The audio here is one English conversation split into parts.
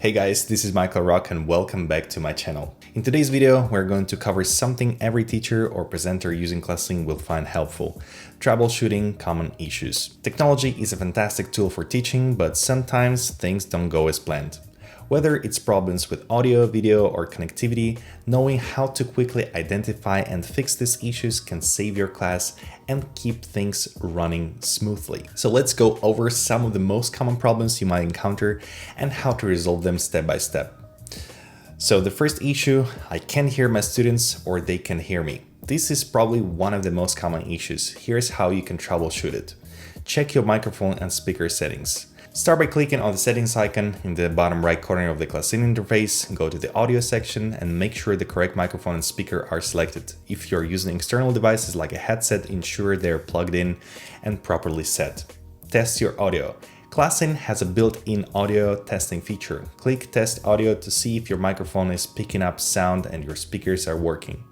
Hey guys, this is Michael Rock and welcome back to my channel. In today's video, we're going to cover something every teacher or presenter using ClassIn will find helpful: troubleshooting common issues. Technology is a fantastic tool for teaching, but sometimes things don't go as planned. Whether it's problems with audio, video, or connectivity, knowing how to quickly identify and fix these issues can save your class and keep things running smoothly. So let's go over some of the most common problems you might encounter and how to resolve them step by step. So the first issue, I can't hear my students or they can hear me. This is probably one of the most common issues. Here's how you can troubleshoot it. Check your microphone and speaker settings. Start by clicking on the settings icon in the bottom right corner of the ClassIn interface, go to the audio section and make sure the correct microphone and speaker are selected. If you're using external devices like a headset, ensure they're plugged in and properly set. Test your audio. ClassIn has a built-in audio testing feature. Click Test Audio to see if your microphone is picking up sound and your speakers are working.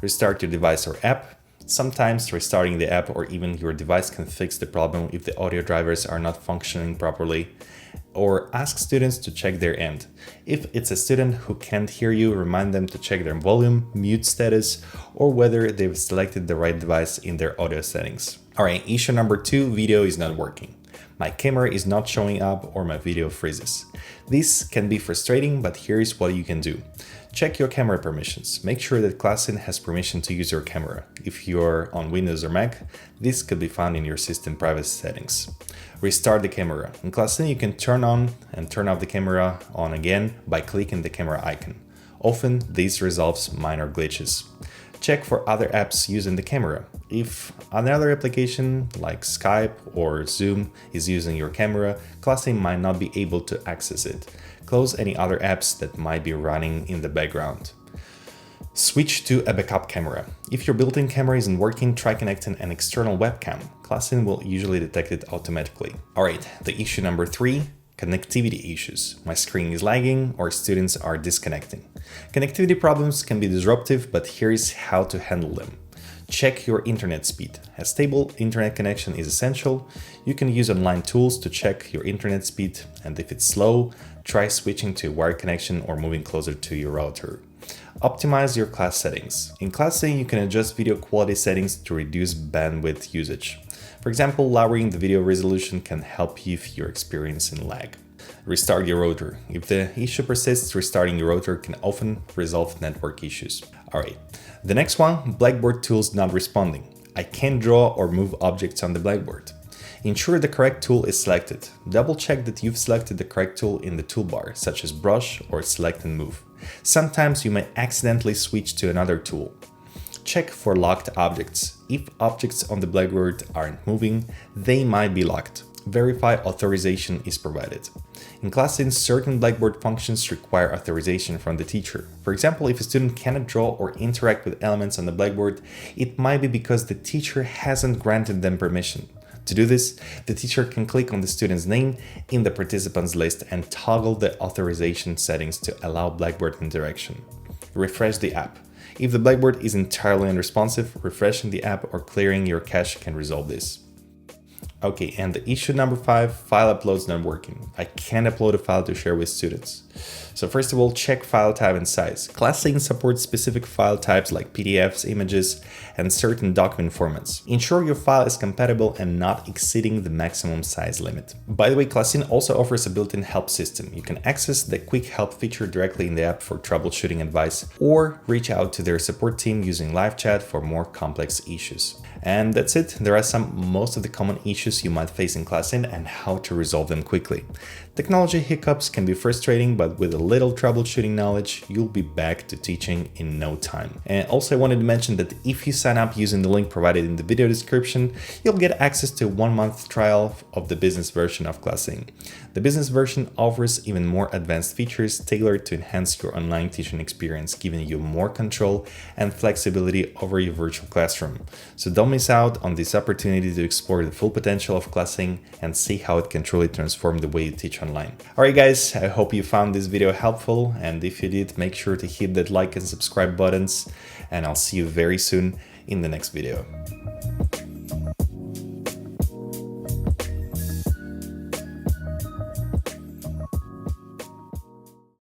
Restart your device or app. Sometimes restarting the app or even your device can fix the problem if the audio drivers are not functioning properly. Or ask students to check their end. If it's a student who can't hear you, remind them to check their volume, mute status, or whether they've selected the right device in their audio settings. Alright, issue number 2, video is not working. My camera is not showing up or my video freezes. This can be frustrating, but here's what you can do. Check your camera permissions. Make sure that ClassIn has permission to use your camera. If you're on Windows or Mac, this could be found in your system privacy settings. Restart the camera. In ClassIn, you can turn on and turn off the camera on again by clicking the camera icon. Often, this resolves minor glitches. Check for other apps using the camera. If another application like Skype or Zoom is using your camera, ClassIn might not be able to access it. Close any other apps that might be running in the background. Switch to a backup camera. If your built-in camera isn't working, try connecting an external webcam. ClassIn will usually detect it automatically. Alright, the issue number 3. Connectivity issues. My screen is lagging or students are disconnecting. Connectivity problems can be disruptive, but here's how to handle them. Check your internet speed. A stable internet connection is essential. You can use online tools to check your internet speed, and if it's slow, try switching to a wired connection or moving closer to your router. Optimize your class settings. In ClassIn, you can adjust video quality settings to reduce bandwidth usage. For example, lowering the video resolution can help you if you're experiencing lag. Restart your router. If the issue persists, restarting your router can often resolve network issues. Alright, the next one, Blackboard tools not responding. I can't draw or move objects on the Blackboard. Ensure the correct tool is selected. Double check that you've selected the correct tool in the toolbar, such as brush or select and move. Sometimes you may accidentally switch to another tool. Check for locked objects. If objects on the Blackboard aren't moving, they might be locked. Verify authorization is provided. In ClassIn, certain Blackboard functions require authorization from the teacher. For example, if a student cannot draw or interact with elements on the Blackboard, it might be because the teacher hasn't granted them permission. To do this, the teacher can click on the student's name in the participants list and toggle the authorization settings to allow Blackboard interaction. Refresh the app. If the Blackboard is entirely unresponsive, refreshing the app or clearing your cache can resolve this. Okay, and the issue number 5, file uploads not working. I can't upload a file to share with students. So first of all, check file type and size. ClassIn supports specific file types like PDFs, images, and certain document formats. Ensure your file is compatible and not exceeding the maximum size limit. By the way, ClassIn also offers a built-in help system. You can access the quick help feature directly in the app for troubleshooting advice or reach out to their support team using live chat for more complex issues. And that's it. There are most of the common issues you might face in ClassIn and how to resolve them quickly. Technology hiccups can be frustrating, but with a little troubleshooting knowledge, you'll be back to teaching in no time. And also I wanted to mention that if you sign up using the link provided in the video description, you'll get access to a 1-month trial of the business version of ClassIn. The business version offers even more advanced features tailored to enhance your online teaching experience, giving you more control and flexibility over your virtual classroom. So don't miss out on this opportunity to explore the full potential of ClassIn and see how it can truly transform the way you teach online. Alright guys, I hope you found this video helpful, and if you did, make sure to hit that like and subscribe buttons, and I'll see you very soon in the next video.